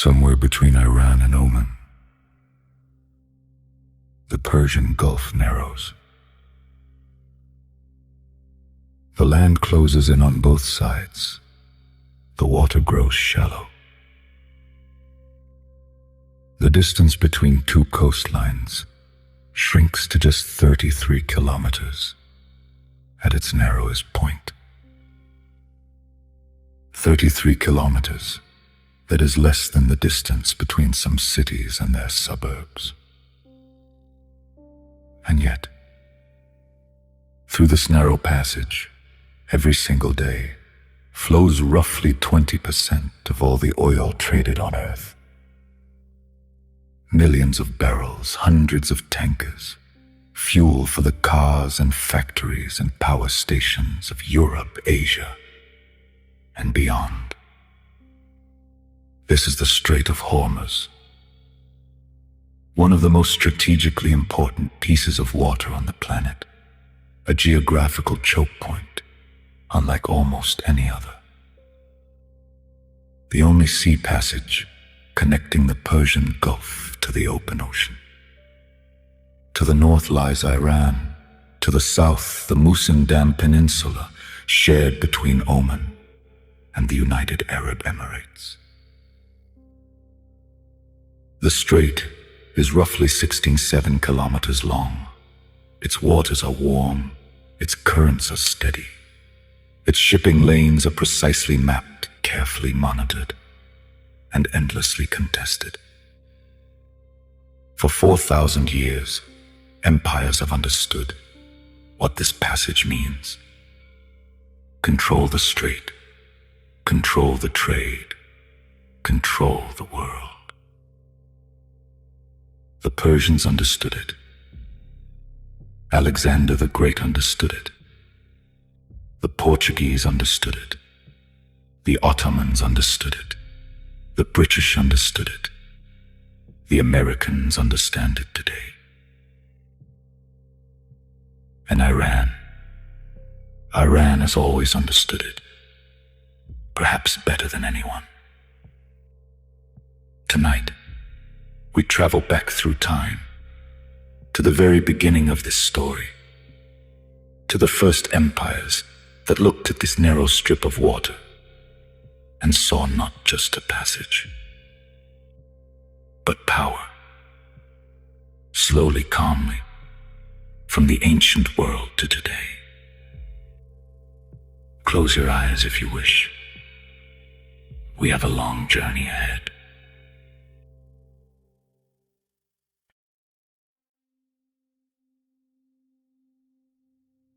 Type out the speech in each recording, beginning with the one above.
somewhere between Iran and Oman. The Persian Gulf narrows. The land closes in on both sides. The water grows shallow. The distance between two coastlines shrinks to just 33 kilometers at its narrowest point. 33 kilometers. That is less than the distance between some cities and their suburbs. And yet, through this narrow passage, every single day, flows roughly 20% of all the oil traded on Earth. Millions of barrels, hundreds of tankers, fuel for the cars and factories and power stations of Europe, Asia, and beyond. This is the Strait of Hormuz, one of the most strategically important pieces of water on the planet, a geographical choke point, unlike almost any other. The only sea passage connecting the Persian Gulf to the open ocean. To the north lies Iran, to the south the Mossadegh Peninsula, shared between Oman and the United Arab Emirates. The strait is roughly 16.7 kilometers long. Its waters are warm, its currents are steady. Its shipping lanes are precisely mapped, carefully monitored, and endlessly contested. For 4,000 years, empires have understood what this passage means. Control the strait, control the trade, control the world. The Persians understood it. Alexander the Great understood it. The Portuguese understood it. The Ottomans understood it. The British understood it. The Americans understand it today. And Iran has always understood it, perhaps better than anyone. Tonight, we travel back through time, to the very beginning of this story, to the first empires that looked at this narrow strip of water and saw not just a passage, but power. Slowly, calmly, from the ancient world to today. Close your eyes if you wish. We have a long journey ahead.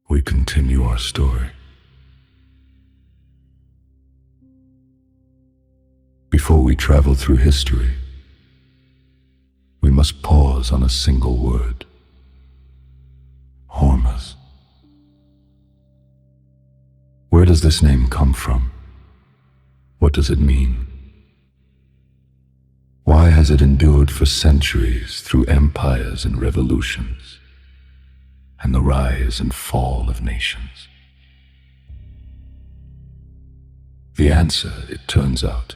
We continue our story. Before we travel through history, we must pause on a single word: Hormuz. Where does this name come from? What does it mean? Why has it endured for centuries through empires and revolutions, and the rise and fall of nations? The answer, it turns out,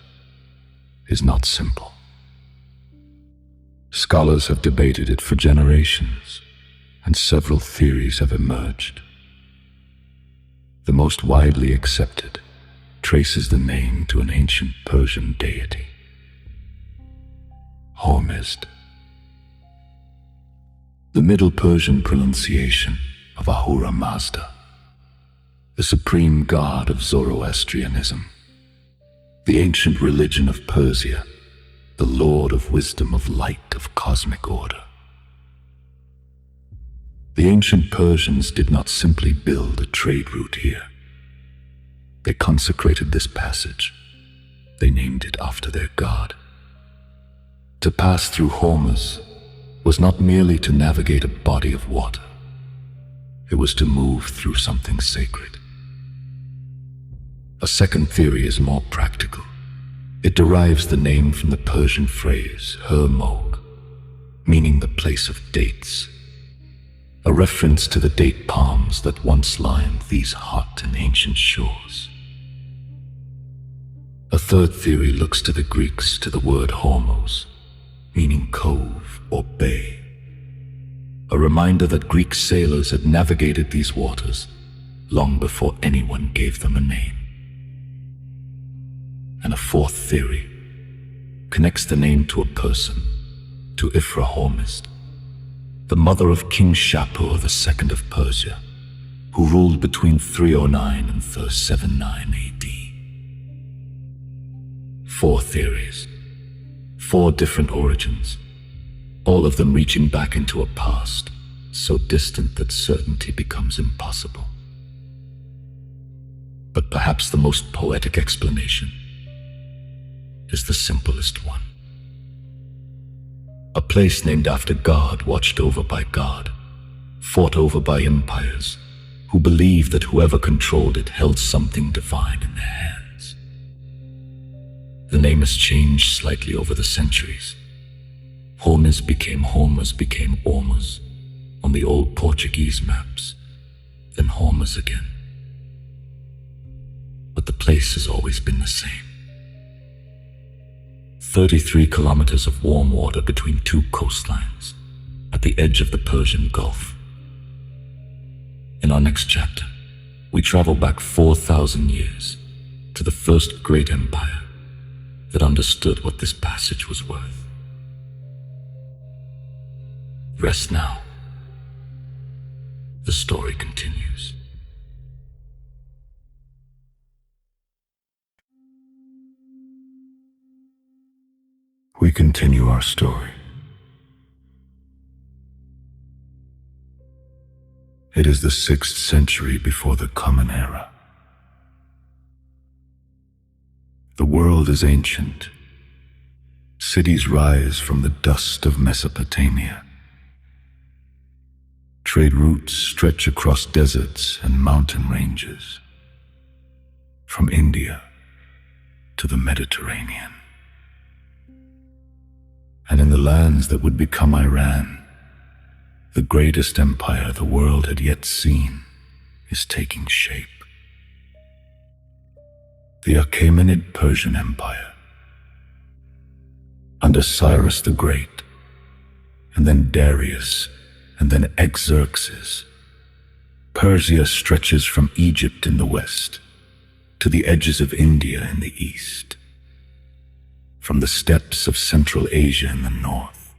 is not simple. Scholars have debated it for generations, and several theories have emerged. The most widely accepted traces the name to an ancient Persian deity, Hormizd. The Middle Persian pronunciation of Ahura Mazda, the supreme god of Zoroastrianism, the ancient religion of Persia, the lord of wisdom, of light, of cosmic order. The ancient Persians did not simply build a trade route here. They consecrated this passage. They named it after their god. To pass through Hormuz was not merely to navigate a body of water. It was to move through something sacred. A second theory is more practical. It derives the name from the Persian phrase Hermog, meaning the place of dates, a reference to the date palms that once lined these hot and ancient shores. A third theory looks to the Greeks to the word Hormuz, meaning cove or bay. A reminder that Greek sailors had navigated these waters long before anyone gave them a name. And a fourth theory connects the name to a person, to Ifra Hormizd, the mother of King Shapur II of Persia, who ruled between 309 and 379 AD. Four theories, four different origins, all of them reaching back into a past so distant that certainty becomes impossible. But perhaps the most poetic explanation is the simplest one. A place named after God, watched over by God, fought over by empires, who believed that whoever controlled it held something divine in their hands. The name has changed slightly over the centuries. Hormuz became Ormuz on the old Portuguese maps, then Hormuz again. But the place has always been the same. 33 kilometers of warm water between two coastlines at the edge of the Persian Gulf. In our next chapter, we travel back 4,000 years to the first great empire that understood what this passage was worth. Rest now. The story continues. We continue our story. It is the 6th century before the Common Era. The world is ancient. Cities rise from the dust of Mesopotamia. Trade routes stretch across deserts and mountain ranges, from India to the Mediterranean. And in the lands that would become Iran, the greatest empire the world had yet seen is taking shape. The Achaemenid Persian Empire. Under Cyrus the Great, and then Darius, and then Xerxes, Persia stretches from Egypt in the west to the edges of India in the east, from the steppes of Central Asia in the north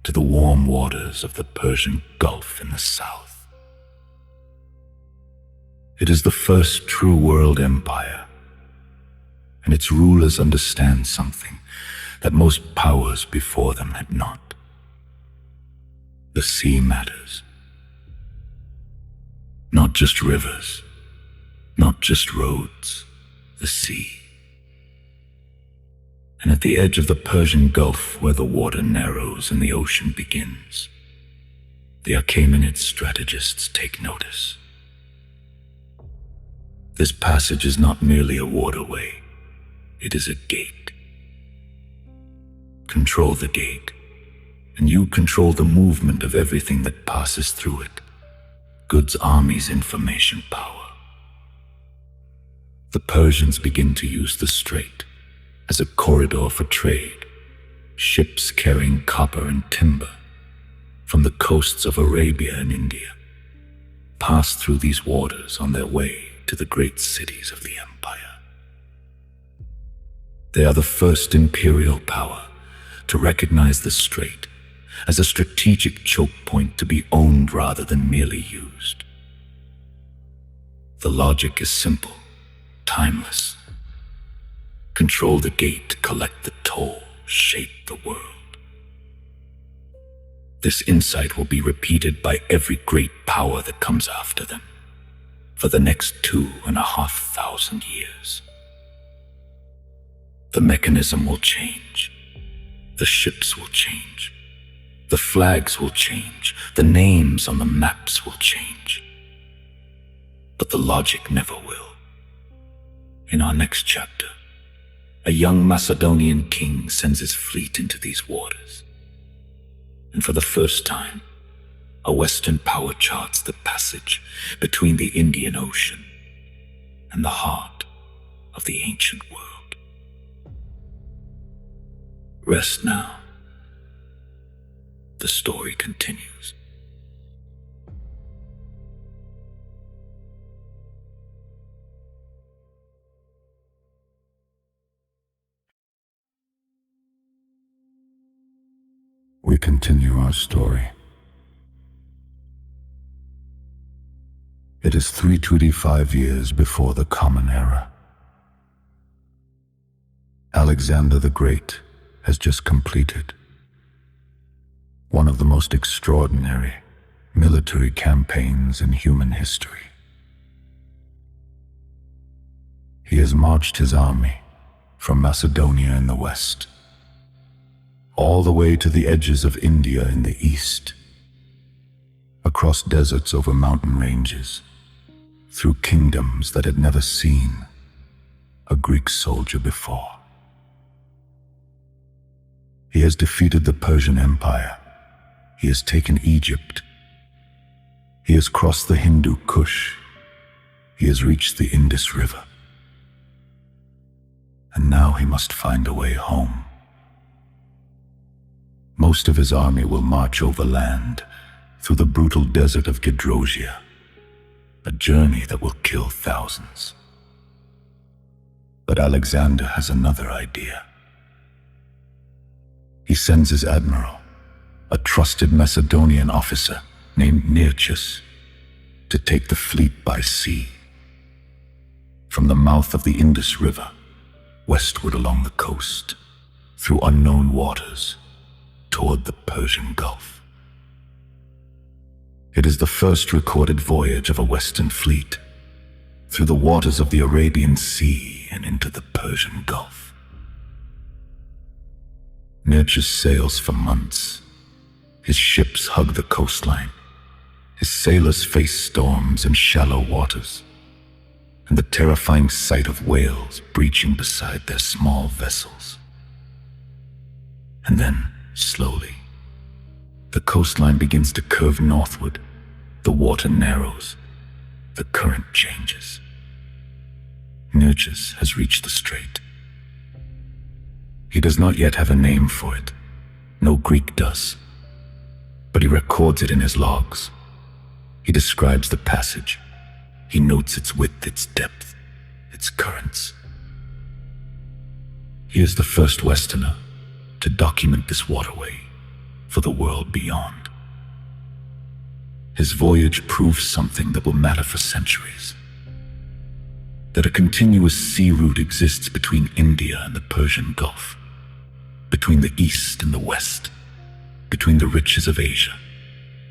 to the warm waters of the Persian Gulf in the south. It is the first true world empire, and its rulers understand something that most powers before them had not. The sea matters. Not just rivers, not just roads, the sea. And at the edge of the Persian Gulf, where the water narrows and the ocean begins, the Achaemenid strategists take notice. This passage is not merely a waterway, it is a gate. Control the gate, and you control the movement of everything that passes through it. Goods armies information power. The Persians begin to use the strait as a corridor for trade. Ships carrying copper and timber from the coasts of Arabia and India pass through these waters on their way to the great cities of the empire. They are the first imperial power to recognize the strait as a strategic choke point to be owned rather than merely used. The logic is simple, timeless. Control the gate, collect the toll, shape the world. This insight will be repeated by every great power that comes after them for the next 2,500 years. The mechanism will change. The ships will change. The flags will change. The names on the maps will change. But the logic never will. In our next chapter, a young Macedonian king sends his fleet into these waters. And for the first time, a Western power charts the passage between the Indian Ocean and the heart of the ancient world. Rest now. The story continues. We continue our story. It is 325 years before the Common Era. Alexander the Great has just completed one of the most extraordinary military campaigns in human history. He has marched his army from Macedonia in the west, all the way to the edges of India in the east, across deserts over mountain ranges, through kingdoms that had never seen a Greek soldier before. He has defeated the Persian Empire. He has taken Egypt. He has crossed the Hindu Kush. He has reached the Indus River. And now he must find a way home. Most of his army will march overland through the brutal desert of Gedrosia, a journey that will kill thousands. But Alexander has another idea. He sends his admiral, a trusted Macedonian officer named Nearchus, to take the fleet by sea from the mouth of the Indus River, westward along the coast, through unknown waters, toward the Persian Gulf. It is the first recorded voyage of a Western fleet through the waters of the Arabian Sea and into the Persian Gulf. Nearchus sails for months. His ships hug the coastline. His sailors face storms in shallow waters, and the terrifying sight of whales breaching beside their small vessels. And then, slowly, the coastline begins to curve northward. The water narrows. The current changes. Nearchus has reached the strait. He does not yet have a name for it. No Greek does. But he records it in his logs. He describes the passage. He notes its width, its depth, its currents. He is the first Westerner to document this waterway for the world beyond. His voyage proves something that will matter for centuries. That a continuous sea route exists between India and the Persian Gulf, between the East and the West, between the riches of Asia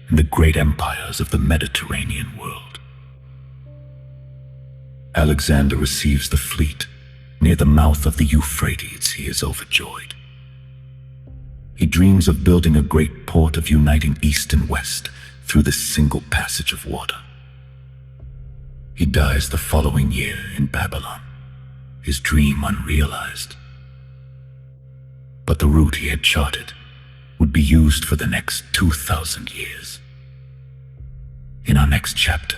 and the great empires of the Mediterranean world. Alexander receives the fleet near the mouth of the Euphrates. He is overjoyed. He dreams of building a great port of uniting East and West through this single passage of water. He dies the following year in Babylon, his dream unrealized. But the route he had charted would be used for the next 2,000 years. In our next chapter,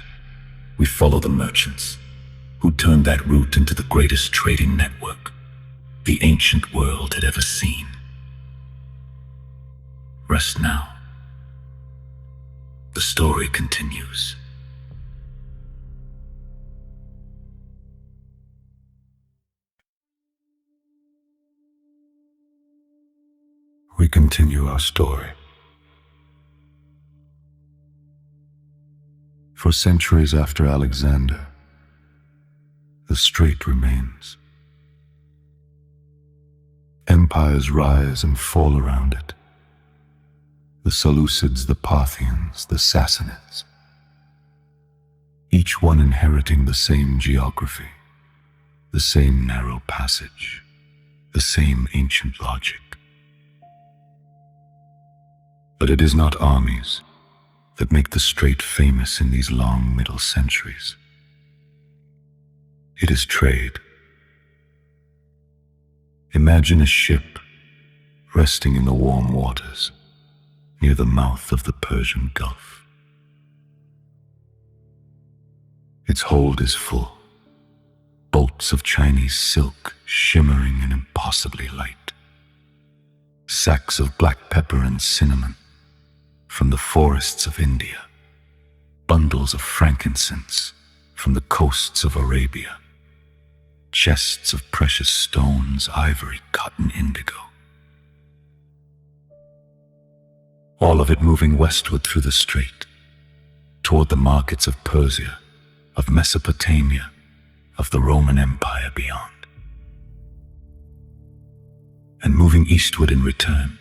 we follow the merchants who turned that route into the greatest trading network the ancient world had ever seen. Rest now. The story continues. We continue our story. For centuries after Alexander, the strait remains. Empires rise and fall around it. The Seleucids, the Parthians, the Sassanids, each one inheriting the same geography, the same narrow passage, the same ancient logic. But it is not armies that make the strait famous in these long middle centuries. It is trade. Imagine a ship resting in the warm waters near the mouth of the Persian Gulf. Its hold is full, bolts of Chinese silk shimmering and impossibly light. sacks of black pepper and cinnamon from the forests of India, bundles of frankincense from the coasts of Arabia, chests of precious stones, ivory, cotton, indigo. All of it moving westward through the strait, toward the markets of Persia, of Mesopotamia, of the Roman Empire beyond. And moving eastward in return,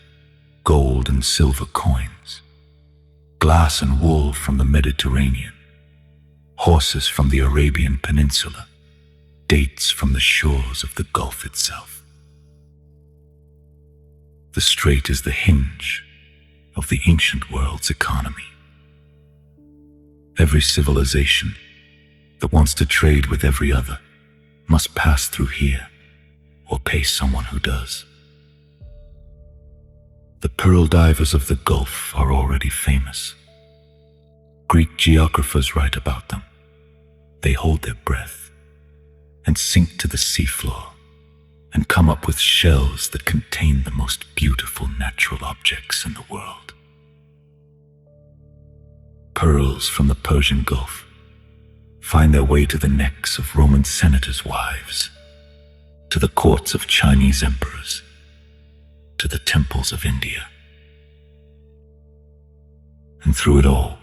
gold and silver coins, glass and wool from the Mediterranean, horses from the Arabian Peninsula, dates from the shores of the Gulf itself. The strait is the hinge of the ancient world's economy. Every civilization that wants to trade with every other must pass through here or pay someone who does. The pearl divers of the Gulf are already famous. Greek geographers write about them. They hold their breath and sink to the seafloor and come up with shells that contain the most beautiful natural objects in the world. Pearls from the Persian Gulf find their way to the necks of Roman senators' wives, to the courts of Chinese emperors, to the temples of India. And through it all,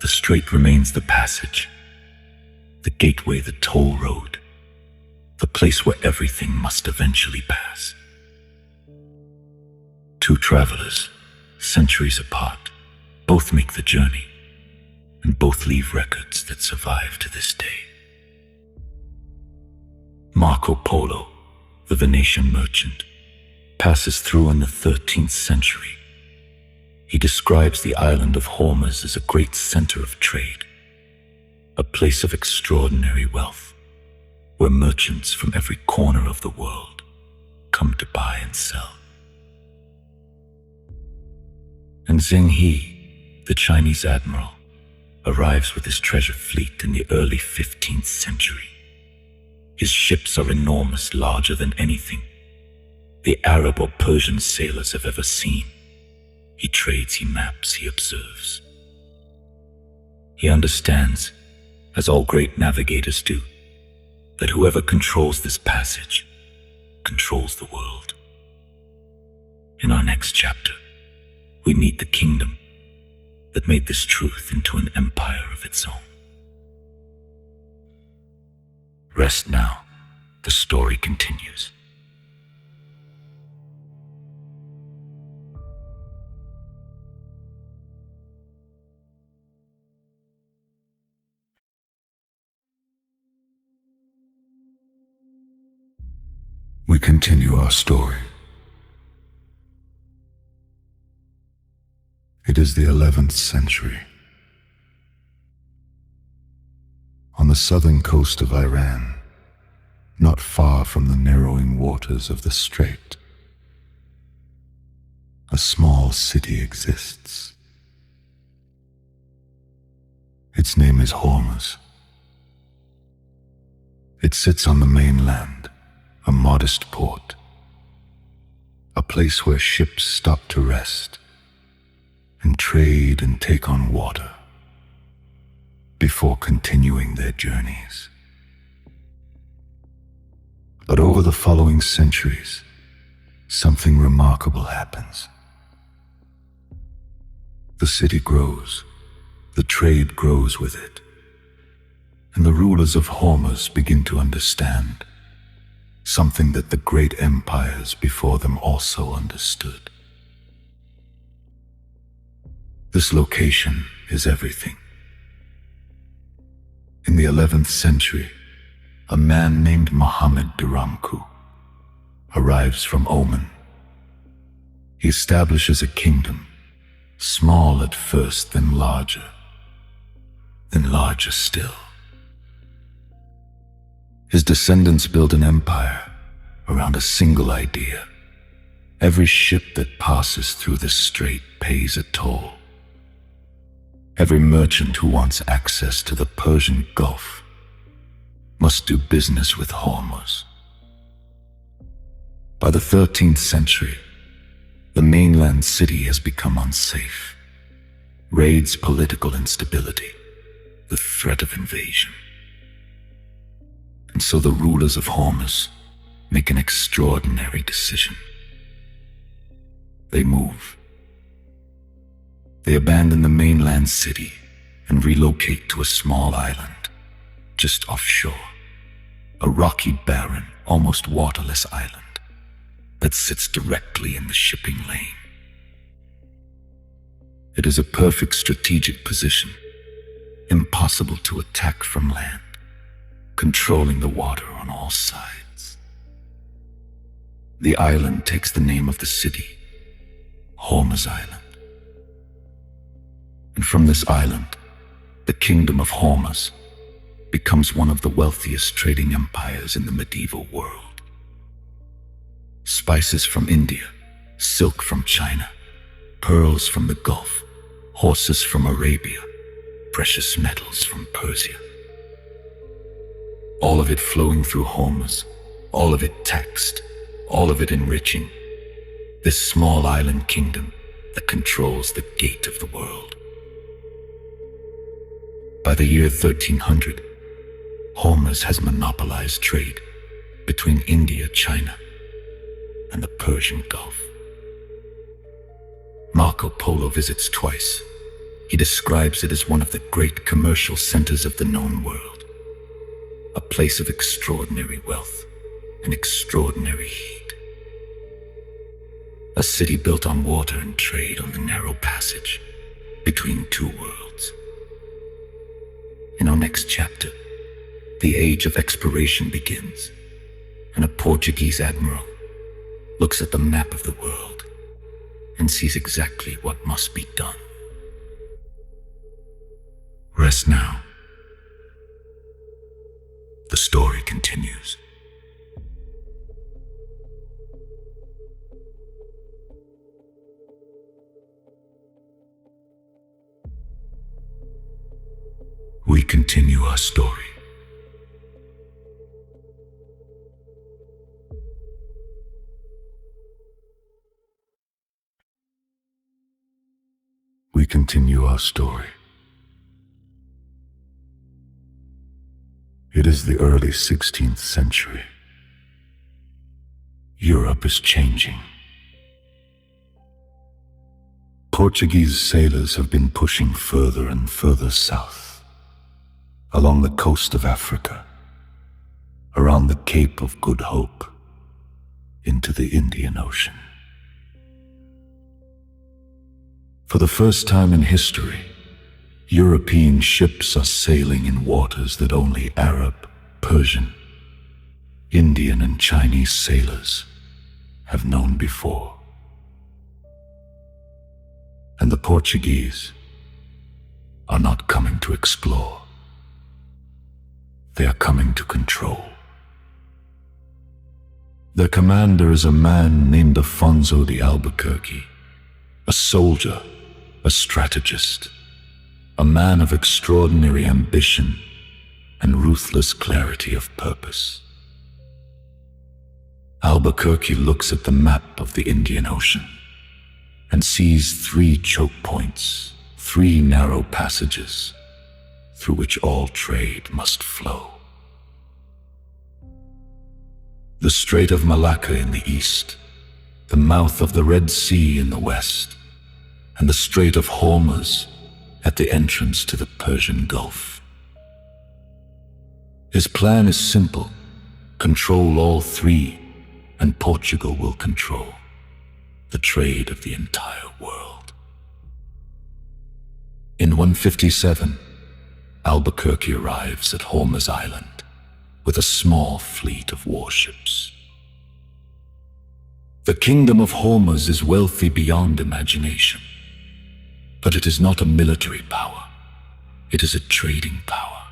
the strait remains the passage, the gateway, the toll road, the place where everything must eventually pass. Two travelers, centuries apart, both make the journey, and both leave records that survive to this day. Marco Polo, the Venetian merchant, passes through in the 13th century. He describes the island of Hormuz as a great center of trade, a place of extraordinary wealth, where merchants from every corner of the world come to buy and sell. And Zheng He, the Chinese admiral, arrives with his treasure fleet in the early 15th century. His ships are enormous, larger than anything the Arab or Persian sailors have ever seen. He trades, he maps, he observes. He understands, as all great navigators do, that whoever controls this passage controls the world. In our next chapter, we meet the kingdom that made this truth into an empire of its own. Rest now, the story continues. We continue our story. It is the 11th century. On the southern coast of Iran, not far from the narrowing waters of the strait, a small city exists. Its name is Hormuz. It sits on the mainland, a modest port, a place where ships stop to rest and trade and take on water before continuing their journeys. But over the following centuries, something remarkable happens. The city grows, the trade grows with it, and the rulers of Hormuz begin to understand something that the great empires before them also understood. This location is everything. In the 11th century, a man named Muhammad Duramku arrives from Oman. He establishes a kingdom, small at first, then larger still. His descendants build an empire around a single idea. Every ship that passes through this strait pays a toll. Every merchant who wants access to the Persian Gulf must do business with Hormuz. By the 13th century, The mainland city has become unsafe. Raids, political instability, the threat of invasion. And so the rulers of Hormuz make an extraordinary decision. They move. They abandon the mainland city and relocate to a small island, just offshore. A rocky, barren, almost waterless island that sits directly in the shipping lane. It is a perfect strategic position, impossible to attack from land, controlling the water on all sides. The island takes the name of the city, Hormuz Island. And from this island, the Kingdom of Hormuz becomes one of the wealthiest trading empires in the medieval world. Spices from India, silk from China, pearls from the Gulf, horses from Arabia, precious metals from Persia. All of it flowing through Hormuz, all of it taxed, all of it enriching this small island kingdom that controls the gate of the world. By the year 1300, Hormuz has monopolized trade between India, China, and the Persian Gulf. Marco Polo visits twice. He describes it as one of the great commercial centers of the known world, a place of extraordinary wealth and extraordinary heat. A city built on water and trade on the narrow passage between two worlds. In our next chapter, the age of exploration begins, and a Portuguese admiral looks at the map of the world and sees exactly what must be done. Rest now. The story continues. We continue our story. We continue our story. It is the early 16th century. Europe is changing. Portuguese sailors have been pushing further and further south, along the coast of Africa, around the Cape of Good Hope, into the Indian Ocean. For the first time in history, European ships are sailing in waters that only Arab, Persian, Indian, and Chinese sailors have known before. And the Portuguese are not coming to explore. They are coming to control. Their commander is a man named Afonso de Albuquerque, a soldier, a strategist, a man of extraordinary ambition and ruthless clarity of purpose. Albuquerque looks at the map of the Indian Ocean and sees 3 choke points, 3 narrow passages through which all trade must flow. The Strait of Malacca in the east, the mouth of the Red Sea in the west, and the Strait of Hormuz at the entrance to the Persian Gulf. His plan is simple: control all 3, and Portugal will control the trade of the entire world. In 157, Albuquerque arrives at Hormuz Island with a small fleet of warships. The Kingdom of Hormuz is wealthy beyond imagination, but it is not a military power. It is a trading power.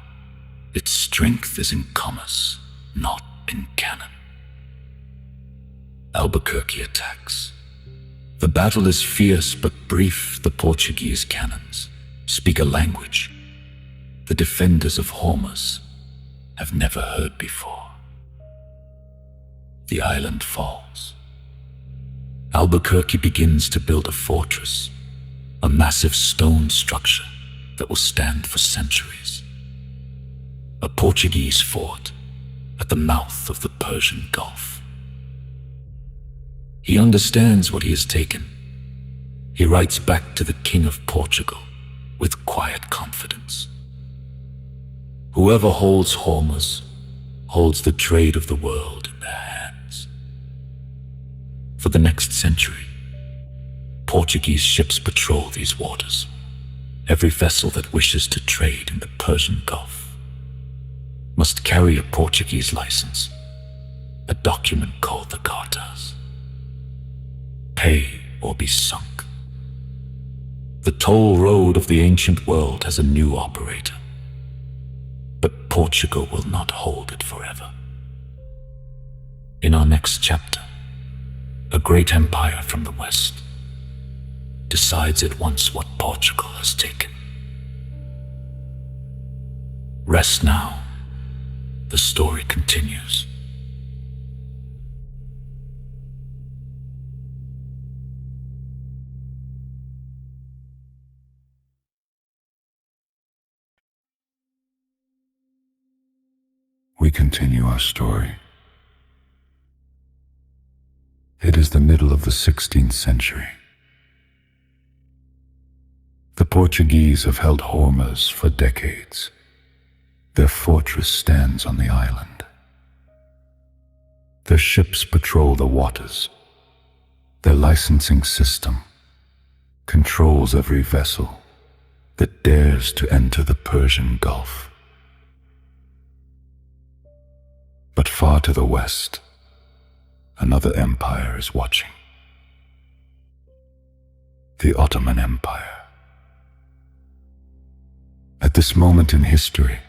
Its strength is in commerce, not in cannon. Albuquerque attacks. The battle is fierce but brief. The Portuguese cannons speak a language the defenders of Hormuz have never heard before. The island falls. Albuquerque begins to build a fortress, a massive stone structure that will stand for centuries. A Portuguese fort at the mouth of the Persian Gulf. He understands what he has taken. He writes back to the King of Portugal with quiet confidence. Whoever holds Hormuz holds the trade of the world in their hands. For the next century, Portuguese ships patrol these waters. Every vessel that wishes to trade in the Persian Gulf must carry a Portuguese license, a document called the cartas. Pay or be sunk. The toll road of the ancient world has a new operator, but Portugal will not hold it forever. In our next chapter, a great empire from the west decides at once what Portugal has taken. Rest now. The story continues. We continue our story. It is the middle of the 16th century. The Portuguese have held Hormuz for decades. Their fortress stands on the island. Their ships patrol the waters. Their licensing system controls every vessel that dares to enter the Persian Gulf. But far to the west, another empire is watching. The Ottoman Empire. At this moment in history,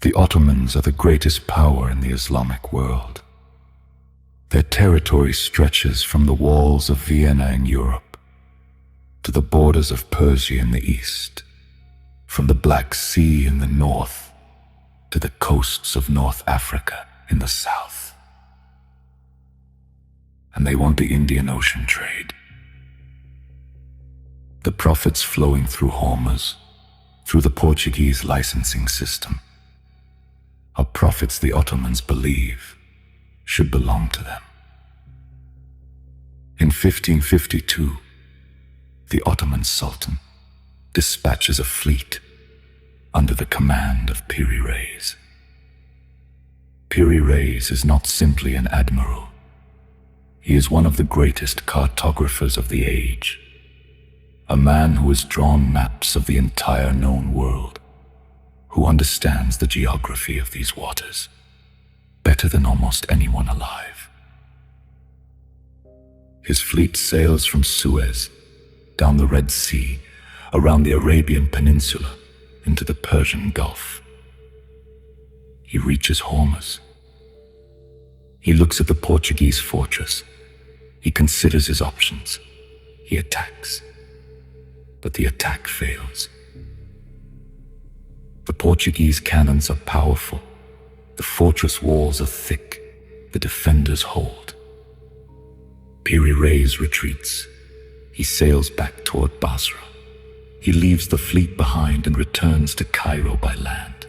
the Ottomans are the greatest power in the Islamic world. Their territory stretches from the walls of Vienna in Europe to the borders of Persia in the east, from the Black Sea in the north to the coasts of North Africa in the south. And they want the Indian Ocean trade. The profits flowing through Hormuz, through the Portuguese licensing system, are profits the Ottomans believe should belong to them. In 1552, the Ottoman Sultan dispatches a fleet under the command of Piri Reis. Piri Reis is not simply an admiral. He is one of the greatest cartographers of the age, a man who has drawn maps of the entire known world, who understands the geography of these waters better than almost anyone alive. His fleet sails from Suez, down the Red Sea, around the Arabian Peninsula, into the Persian Gulf. He reaches Hormuz. He looks at the Portuguese fortress. He considers his options. He attacks. But the attack fails. The Portuguese cannons are powerful. The fortress walls are thick. The defenders hold. Piri Reis retreats. He sails back toward Basra. He leaves the fleet behind and returns to Cairo by land.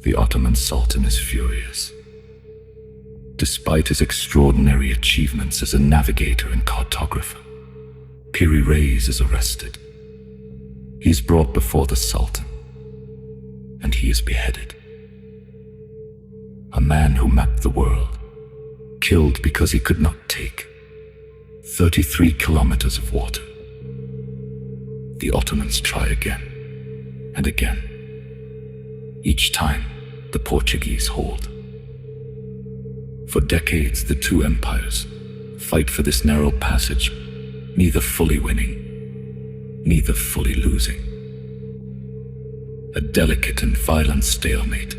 The Ottoman Sultan is furious. Despite his extraordinary achievements as a navigator and cartographer, Piri Reis is arrested. He is brought before the Sultan, and he is beheaded. A man who mapped the world, killed because he could not take 33 kilometers of water. The Ottomans try again and again. Each time, the Portuguese hold. For decades, the two empires fight for this narrow passage, neither fully winning, neither fully losing. A delicate and violent stalemate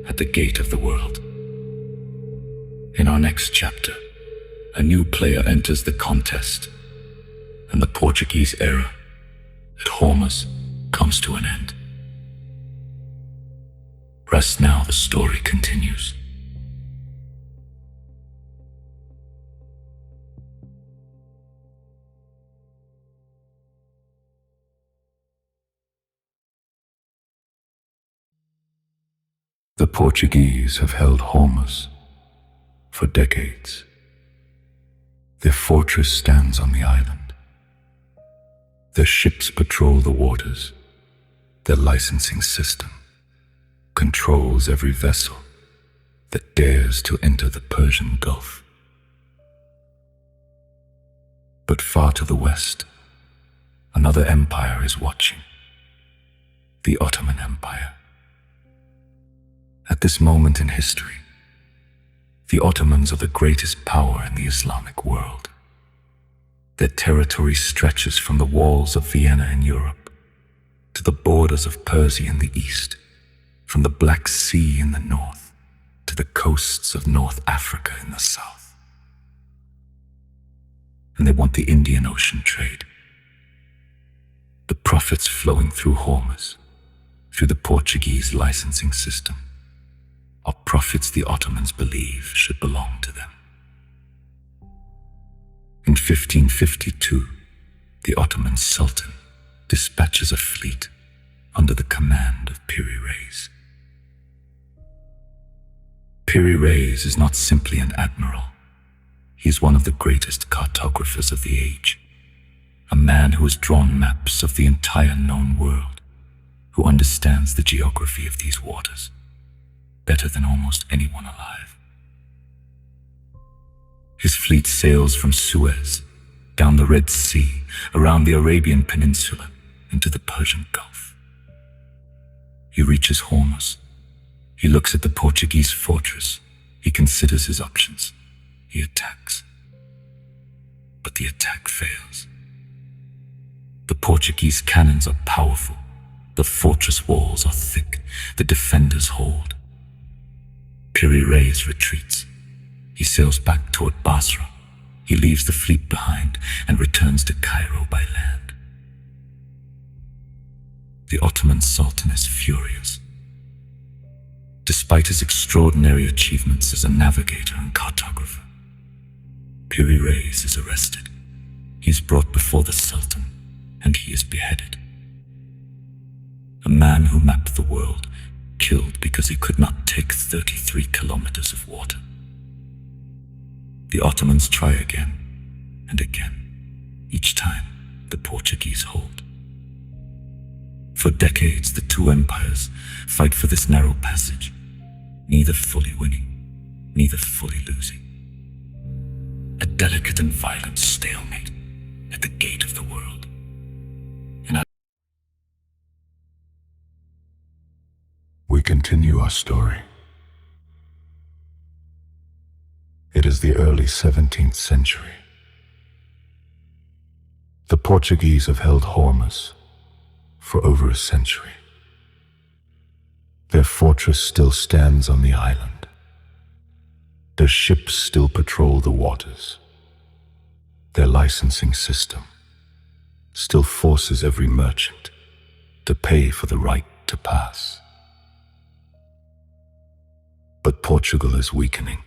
at the gate of the world. In our next chapter, a new player enters the contest, and the Portuguese era at Hormuz comes to an end. Rest now, the story continues. The Portuguese have held Hormuz for decades. Their fortress stands on the island. Their ships patrol the waters. Their licensing system controls every vessel that dares to enter the Persian Gulf. But far to the west, another empire is watching. The Ottoman Empire. At this moment in history, the Ottomans are the greatest power in the Islamic world. Their territory stretches from the walls of Vienna in Europe to the borders of Persia in the east, from the Black Sea in the north to the coasts of North Africa in the south. And they want the Indian Ocean trade. The profits flowing through Hormuz, through the Portuguese licensing system, are profits the Ottomans believe should belong to them. In 1552, the Ottoman Sultan dispatches a fleet under the command of Piri Reis. Piri Reis is not simply an admiral. He is one of the greatest cartographers of the age, a man who has drawn maps of the entire known world, who understands the geography of these waters better than almost anyone alive. His fleet sails from Suez, down the Red Sea, around the Arabian Peninsula, into the Persian Gulf. He reaches Hormuz. He looks at the Portuguese fortress. He considers his options. He attacks. But the attack fails. The Portuguese cannons are powerful. The fortress walls are thick. The defenders hold. Piri Reis retreats. He sails back toward Basra. He leaves the fleet behind and returns to Cairo by land. The Ottoman Sultan is furious. Despite his extraordinary achievements as a navigator and cartographer, Piri Reis is arrested. He is brought before the Sultan, and he is beheaded. A man who mapped the world, killed because he could not take 33 kilometers of water. The Ottomans try again and again. Each time, the Portuguese hold. For decades, the two empires fight for this narrow passage, neither fully winning, neither fully losing. A delicate and violent stalemate at the gate of the world. We continue our story. It is the early 17th century. The Portuguese have held Hormuz for over a century. Their fortress still stands on the island. Their ships still patrol the waters. Their licensing system still forces every merchant to pay for the right to pass. But Portugal is weakening.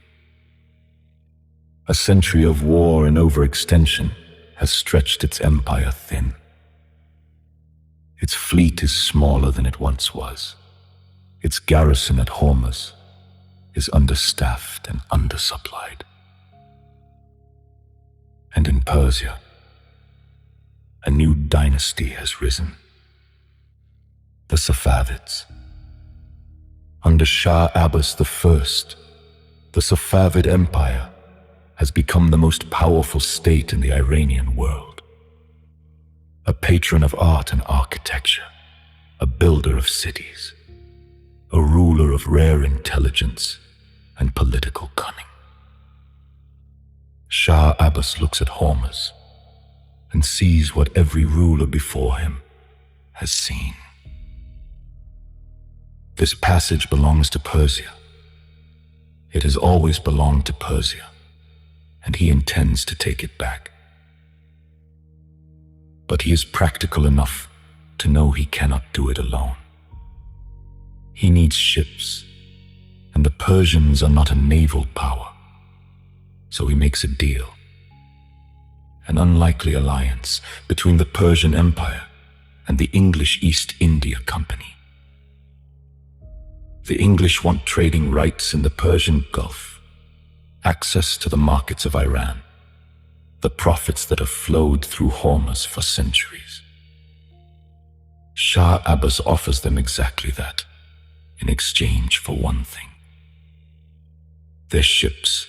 A century of war and overextension has stretched its empire thin. Its fleet is smaller than it once was. Its garrison at Hormuz is understaffed and undersupplied. And in Persia, a new dynasty has risen. The Safavids. Under Shah Abbas I, the Safavid Empire has become the most powerful state in the Iranian world. A patron of art and architecture, a builder of cities, a ruler of rare intelligence and political cunning. Shah Abbas looks at Hormuz and sees what every ruler before him has seen. This passage belongs to Persia. It has always belonged to Persia, and he intends to take it back. But he is practical enough to know he cannot do it alone. He needs ships, and the Persians are not a naval power, so he makes a deal. An unlikely alliance between the Persian Empire and the English East India Company. The English want trading rights in the Persian Gulf, access to the markets of Iran, the profits that have flowed through Hormuz for centuries. Shah Abbas offers them exactly that, in exchange for one thing: their ships,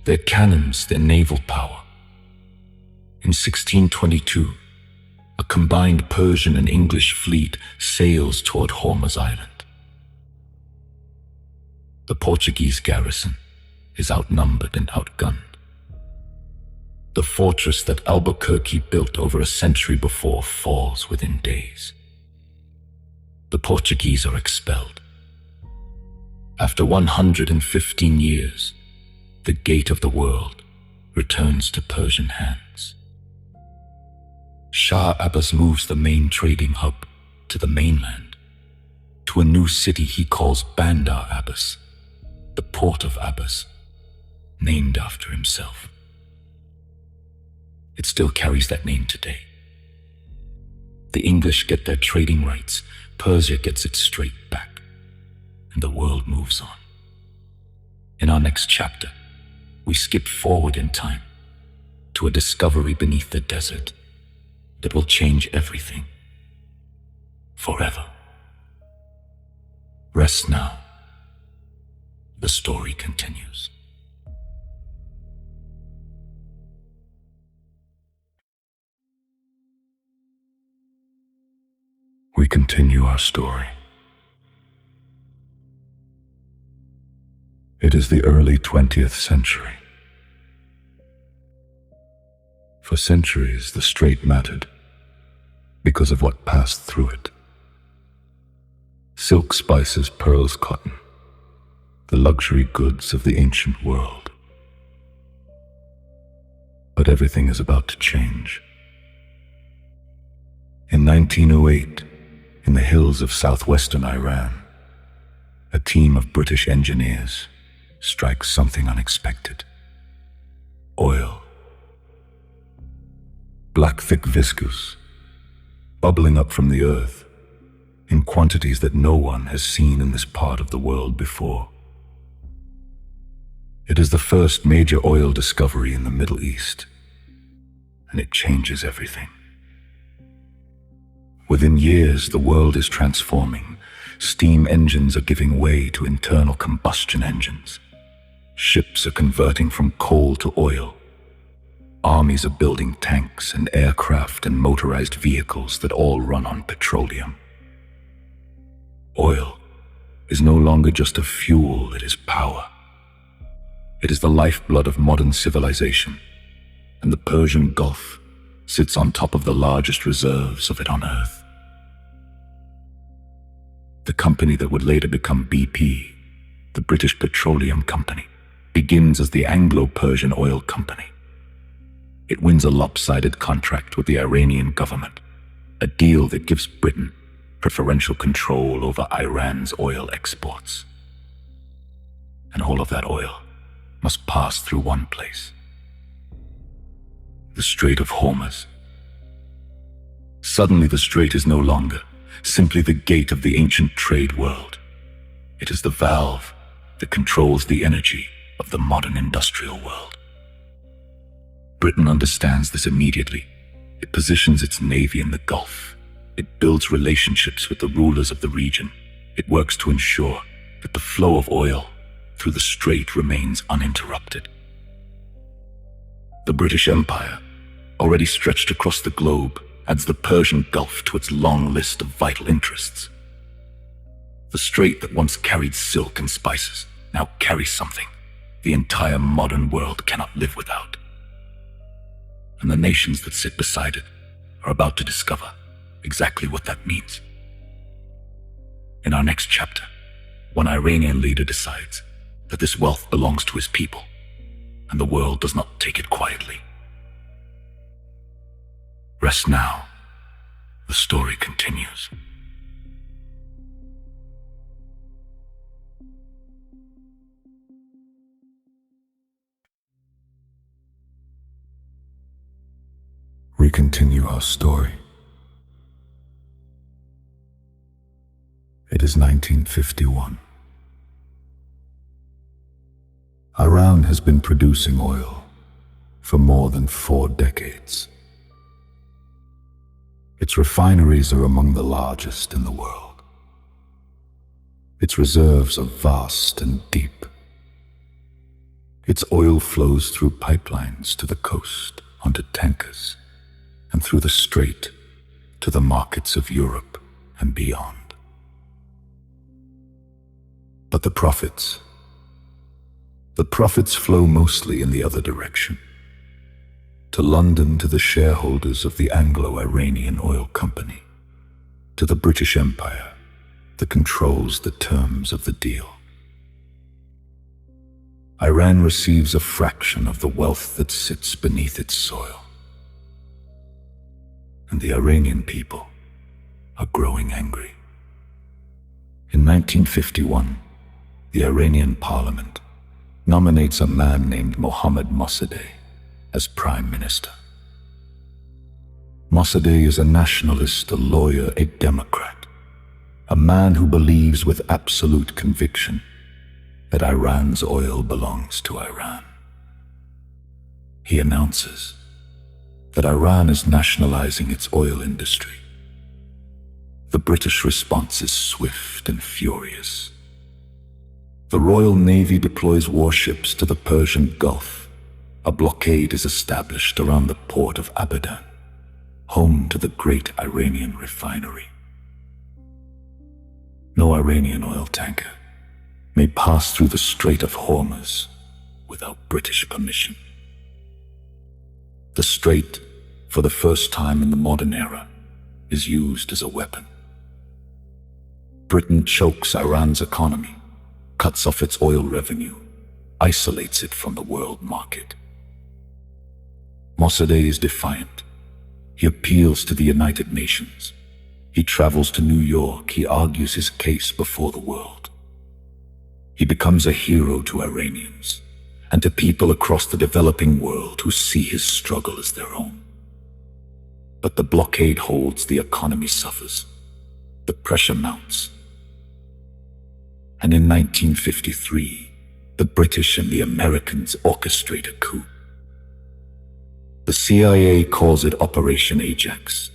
their cannons, their naval power. In 1622, a combined Persian and English fleet sails toward Hormuz Island. The Portuguese garrison is outnumbered and outgunned. The fortress that Albuquerque built over a century before falls within days. The Portuguese are expelled. After 115 years, the gate of the world returns to Persian hands. Shah Abbas moves the main trading hub to the mainland, to a new city he calls Bandar Abbas, the port of Abbas, named after himself. It still carries that name today. The English get their trading rights, Persia gets its strait back, and the world moves on. In our next chapter, we skip forward in time to a discovery beneath the desert that will change everything forever. Rest now. The story continues. We continue our story. It is the early 20th century. For centuries, the strait mattered because of what passed through it. Silk, spices, pearls, cotton, the luxury goods of the ancient world. But everything is about to change. In 1908, in the hills of southwestern Iran, a team of British engineers strikes something unexpected. Oil. Black, thick viscous, bubbling up from the earth in quantities that no one has seen in this part of the world before. It is the first major oil discovery in the Middle East, and it changes everything. Within years, the world is transforming. Steam engines are giving way to internal combustion engines. Ships are converting from coal to oil. Armies are building tanks and aircraft and motorized vehicles that all run on petroleum. Oil is no longer just a fuel, it is power. It is the lifeblood of modern civilization, and the Persian Gulf sits on top of the largest reserves of it on Earth. The company that would later become BP, the British Petroleum Company, begins as the Anglo-Persian Oil Company. It wins a lopsided contract with the Iranian government, a deal that gives Britain preferential control over Iran's oil exports. And all of that oil must pass through one place: the Strait of Hormuz. Suddenly the strait is no longer simply the gate of the ancient trade world. It is the valve that controls the energy of the modern industrial world. Britain understands this immediately. It positions its navy in the Gulf. It builds relationships with the rulers of the region. It works to ensure that the flow of oil through the strait remains uninterrupted. The British Empire, already stretched across the globe, adds the Persian Gulf to its long list of vital interests. The strait that once carried silk and spices now carries something the entire modern world cannot live without. And the nations that sit beside it are about to discover exactly what that means. In our next chapter, one Iranian leader decides that this wealth belongs to his people, and the world does not take it quietly. Rest now. The story continues. We continue our story. It is 1951. Iran has been producing oil for more than 4 decades. Its refineries are among the largest in the world. Its reserves are vast and deep. Its oil flows through pipelines to the coast, onto tankers, and through the strait to the markets of Europe and beyond. But the profits flow mostly in the other direction, to London, to the shareholders of the Anglo-Iranian Oil Company, to the British Empire that controls the terms of the deal. Iran receives a fraction of the wealth that sits beneath its soil. And the Iranian people are growing angry. In 1951, the Iranian parliament nominates a man named Mossadegh as prime minister. Mossadegh is a nationalist, a lawyer, a democrat, a man who believes with absolute conviction that Iran's oil belongs to Iran. He announces that Iran is nationalizing its oil industry. The British response is swift and furious. The Royal Navy deploys warships to the Persian Gulf. A blockade is established around the port of Abadan, home to the great Iranian refinery. No Iranian oil tanker may pass through the Strait of Hormuz without British permission. The strait, for the first time in the modern era, is used as a weapon. Britain chokes Iran's economy, cuts off its oil revenue, isolates it from the world market. Mossadegh is defiant. He appeals to the United Nations. He travels to New York. He argues his case before the world. He becomes a hero to Iranians and to people across the developing world who see his struggle as their own. But the blockade holds, the economy suffers, the pressure mounts. And in 1953, the British and the Americans orchestrate a coup. The CIA calls it Operation Ajax.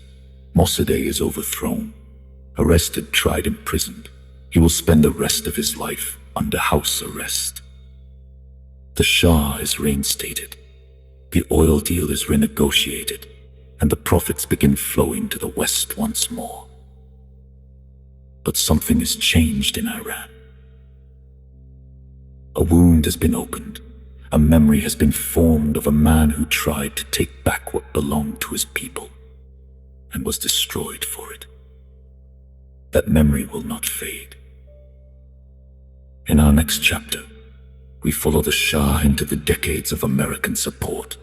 Mossadegh is overthrown, arrested, tried, imprisoned. He will spend the rest of his life under house arrest. The Shah is reinstated. The oil deal is renegotiated, and the profits begin flowing to the West once more. But something has changed in Iran. A wound has been opened. A memory has been formed of a man who tried to take back what belonged to his people and was destroyed for it. That memory will not fade. In our next chapter, we follow the Shah into the decades of American support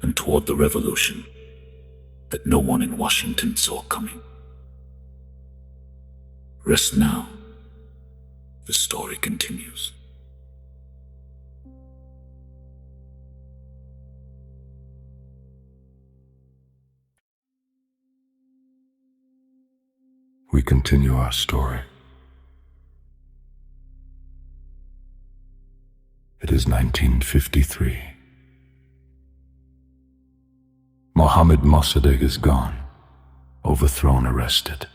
and toward the revolution that no one in Washington saw coming. Rest now. The story continues. We continue our story. It is 1953. Mohammed Mossadegh is gone, overthrown, arrested.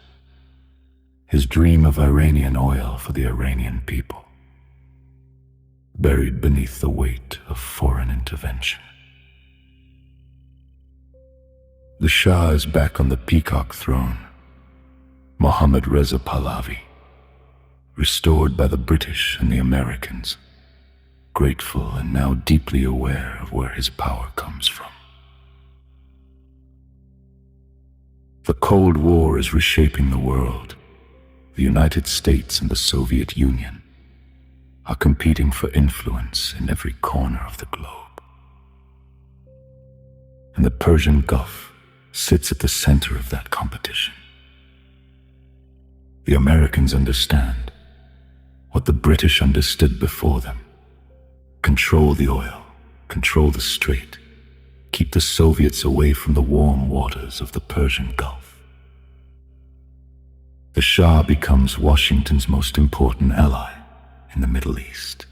His dream of Iranian oil for the Iranian people, buried beneath the weight of foreign intervention. The Shah is back on the peacock throne, Mohammad Reza Pahlavi, restored by the British and the Americans, grateful and now deeply aware of where his power comes from. The Cold War is reshaping the world. The United States and the Soviet Union are competing for influence in every corner of the globe. And the Persian Gulf sits at the center of that competition. The Americans understand what the British understood before them. Control the oil, control the strait, keep the Soviets away from the warm waters of the Persian Gulf. The Shah becomes Washington's most important ally in the Middle East.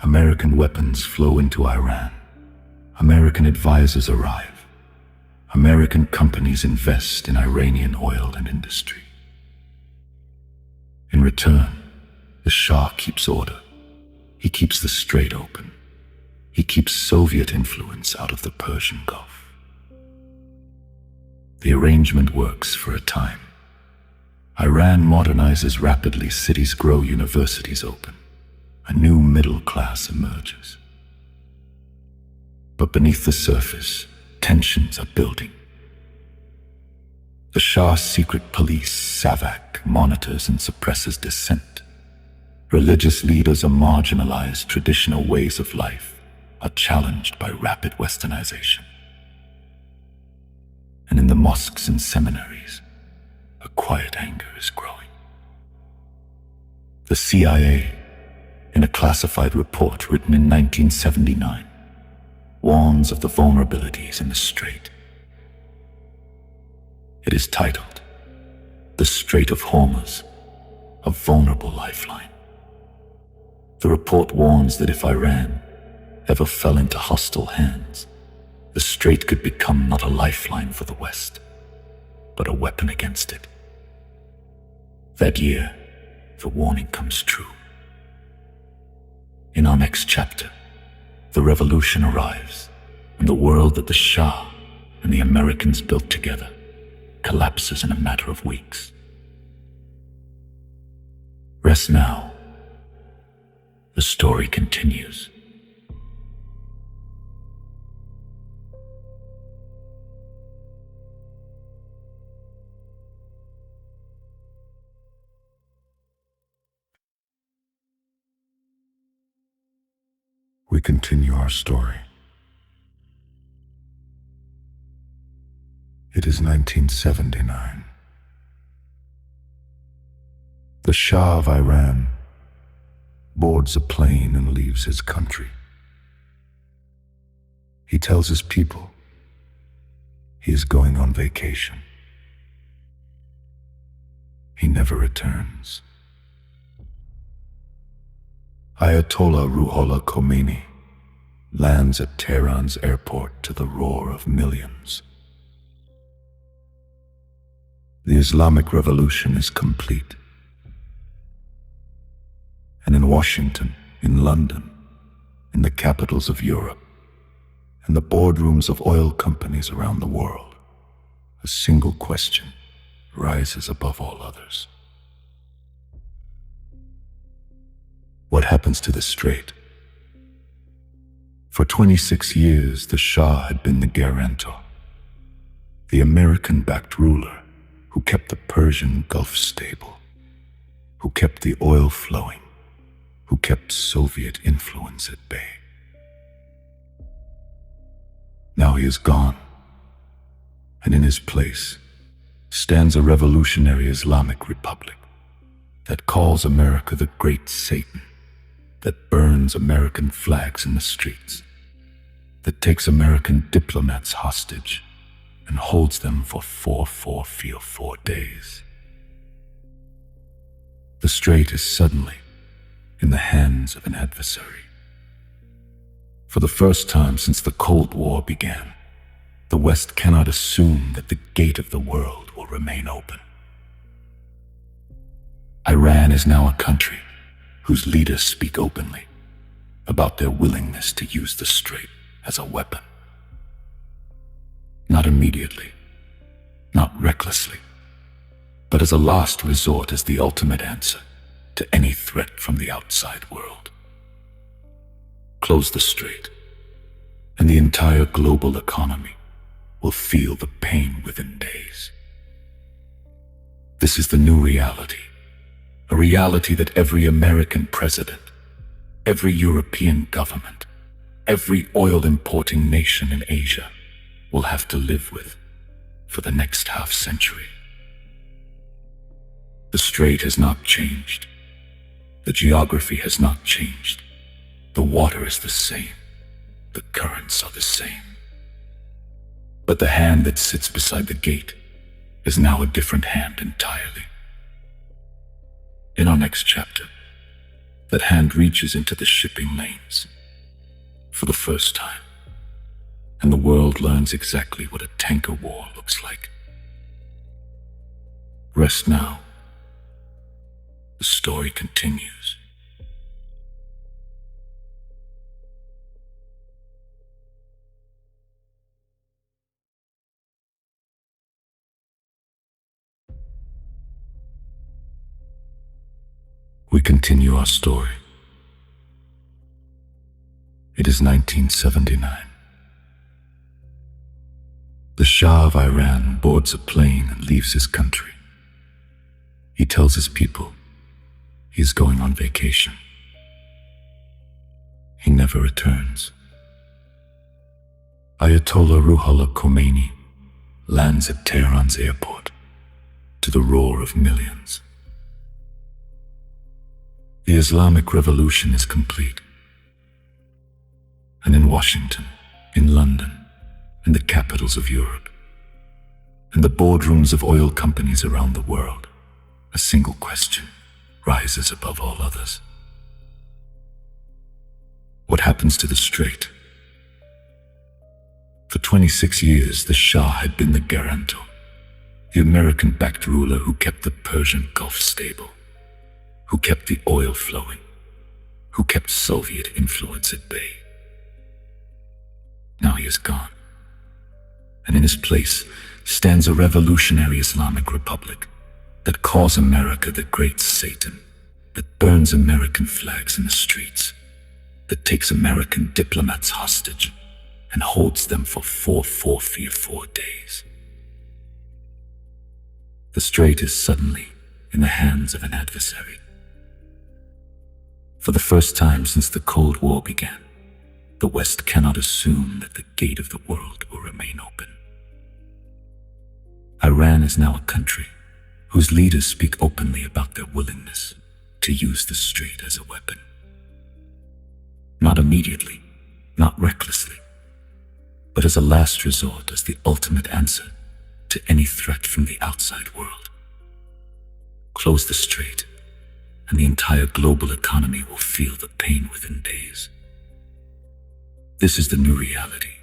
American weapons flow into Iran. American advisors arrive. American companies invest in Iranian oil and industry. In return, the Shah keeps order. He keeps the Strait open. He keeps Soviet influence out of the Persian Gulf. The arrangement works for a time. Iran modernizes rapidly, cities grow, universities open. A new middle class emerges. But beneath the surface, tensions are building. The Shah's secret police, SAVAK, monitors and suppresses dissent. Religious leaders are marginalized, traditional ways of life are challenged by rapid westernization. And in the mosques and seminaries, a quiet anger is growing. The CIA, in a classified report written in 1979, warns of the vulnerabilities in the Strait. It is titled, "The Strait of Hormuz, a Vulnerable Lifeline." The report warns that if Iran ever fell into hostile hands, the Strait could become not a lifeline for the West, but a weapon against it. That year, the warning comes true. In our next chapter, the revolution arrives, and the world that the Shah and the Americans built together collapses in a matter of weeks. Rest now. The story continues. We continue our story. It is 1979. The Shah of Iran boards a plane and leaves his country. He tells his people he is going on vacation. He never returns. Ayatollah Ruhollah Khomeini lands at Tehran's airport to the roar of millions. The Islamic Revolution is complete. And in Washington, in London, in the capitals of Europe, and the boardrooms of oil companies around the world, a single question rises above all others. What happens to the Strait? For 26 years, the Shah had been the guarantor, the American-backed ruler who kept the Persian Gulf stable, who kept the oil flowing, who kept Soviet influence at bay. Now he is gone, and in his place stands a revolutionary Islamic republic that calls America the Great Satan, that burns American flags in the streets, that takes American diplomats hostage and holds them for 4 days. The Strait is suddenly in the hands of an adversary. For the first time since the Cold War began, the West cannot assume that the gate of the world will remain open. Iran is now a country whose leaders speak openly about their willingness to use the Strait as a weapon. Not immediately, not recklessly, but as a last resort, as the ultimate answer to any threat from the outside world. Close the Strait, and the entire global economy will feel the pain within days. This is the new reality, a reality that every American president, every European government, every oil-importing nation in Asia will have to live with for the next half-century. The Strait has not changed. The geography has not changed. The water is the same. The currents are the same. But the hand that sits beside the gate is now a different hand entirely. In our next chapter, That hand reaches into the shipping lanes for the first time, and the world learns exactly what a tanker war looks like. Rest now. The story continues. We continue our story. It is 1979. The Shah of Iran boards a plane and leaves his country. He tells his people he is going on vacation. He never returns. Ayatollah Ruhollah Khomeini lands at Tehran's airport to the roar of millions. The Islamic Revolution is complete. And in Washington, in London, in the capitals of Europe, in the boardrooms of oil companies around the world, a single question rises above all others. What happens to the Strait? For 26 years, the Shah had been the guarantor, the American-backed ruler who kept the Persian Gulf stable, who kept the oil flowing, who kept Soviet influence at bay. Now he is gone, and in his place stands a revolutionary Islamic Republic that calls America the Great Satan, that burns American flags in the streets, that takes American diplomats hostage and holds them for 4 days. The Strait is suddenly in the hands of an adversary. For the first time since the Cold War began, the West cannot assume that the gate of the world will remain open. Iran is now a country whose leaders speak openly about their willingness to use the Strait as a weapon. Not immediately, not recklessly, but as a last resort, as the ultimate answer to any threat from the outside world. Close the Strait, and the entire global economy will feel the pain within days. This is the new reality,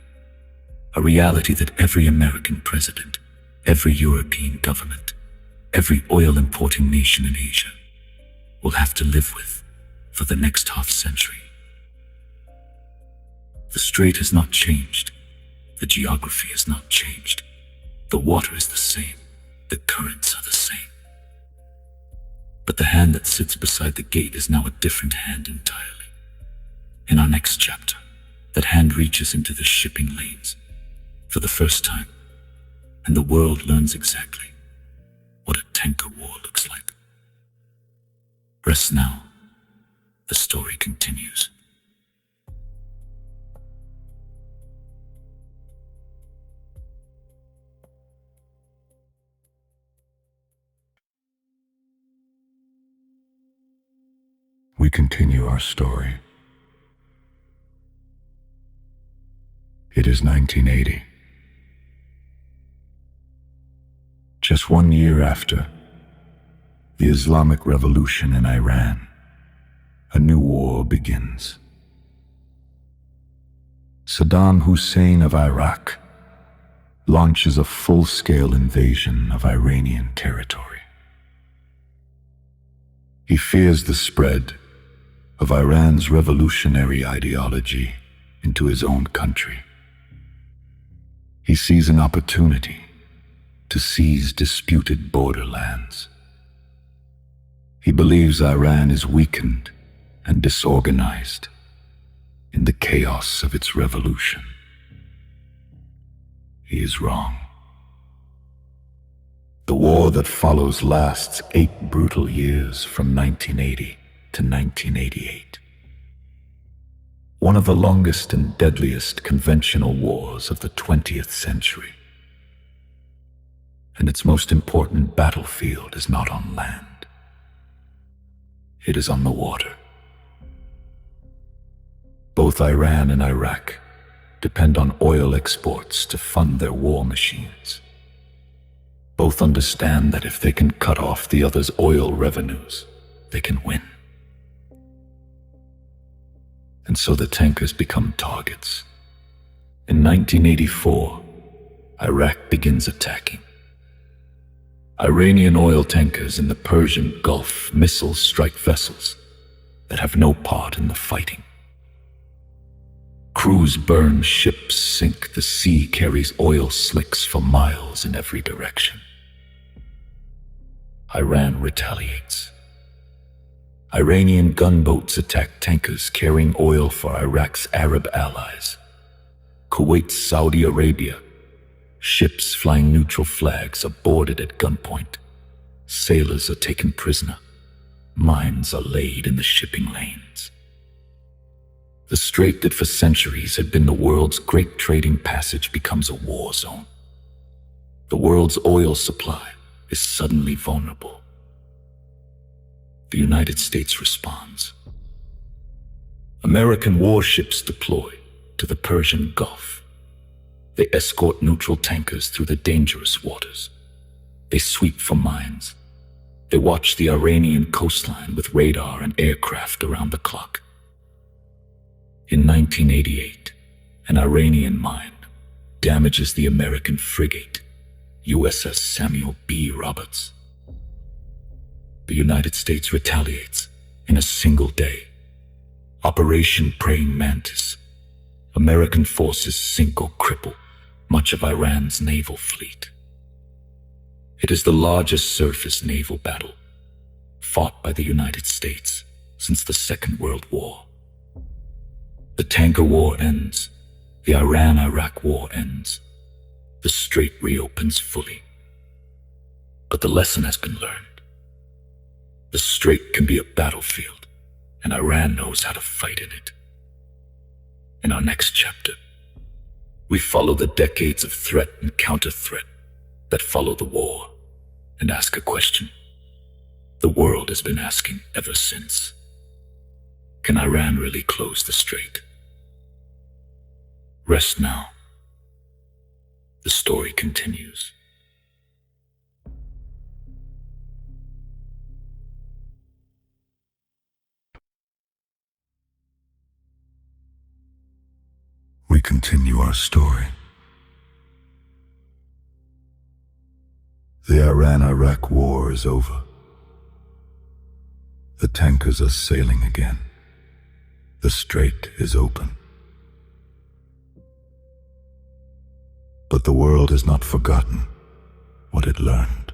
a reality that every American president, every European government, every oil-importing nation in Asia will have to live with for the next half-century. The Strait has not changed. The geography has not changed. The water is the same. The currents are the same. But the hand that sits beside the gate is now a different hand entirely. In our next chapter, that hand reaches into the shipping lanes for the first time, and the world learns exactly what a tanker war looks like. Rest now. The story continues. We continue our story. It is 1980. Just 1 year after the Islamic Revolution in Iran, a new war begins. Saddam Hussein of Iraq launches a full-scale invasion of Iranian territory. He fears the spread of Iran's revolutionary ideology into his own country. He sees an opportunity to seize disputed borderlands. He believes Iran is weakened and disorganized in the chaos of its revolution. He is wrong. The war that follows lasts 8 brutal years from 1980 to 1988. One of the longest and deadliest conventional wars of the 20th century. And its most important battlefield is not on land. It is on the water. Both Iran and Iraq depend on oil exports to fund their war machines. Both understand that if they can cut off the other's oil revenues, they can win. And so the tankers become targets. In 1984, Iraq begins attacking. Iranian oil tankers in the Persian Gulf missiles strike vessels that have no part in the fighting. Crews burn, ships sink, the sea carries oil slicks for miles in every direction. Iran retaliates. Iranian gunboats attack tankers carrying oil for Iraq's Arab allies. Kuwait, Saudi Arabia. Ships flying neutral flags are boarded at gunpoint. Sailors are taken prisoner. Mines are laid in the shipping lanes. The strait that for centuries had been the world's great trading passage becomes a war zone. The world's oil supply is suddenly vulnerable. The United States responds. American warships deploy to the Persian Gulf. They escort neutral tankers through the dangerous waters. They sweep for mines. They watch the Iranian coastline with radar and aircraft around the clock. In 1988, an Iranian mine damages the American frigate, USS Samuel B. Roberts. The United States retaliates in a single day. Operation Praying Mantis. American forces sink or cripple much of Iran's naval fleet. It is the largest surface naval battle fought by the United States since the Second World War. The tanker war ends. The Iran-Iraq war ends. The strait reopens fully. But the lesson has been learned. The strait can be a battlefield, and Iran knows how to fight in it. In our next chapter, we follow the decades of threat and counter-threat that follow the war and ask a question the world has been asking ever since. Can Iran really close the strait? Rest now. The story continues. We continue our story. The Iran-Iraq war is over. The tankers are sailing again. The strait is open. But the world has not forgotten what it learned.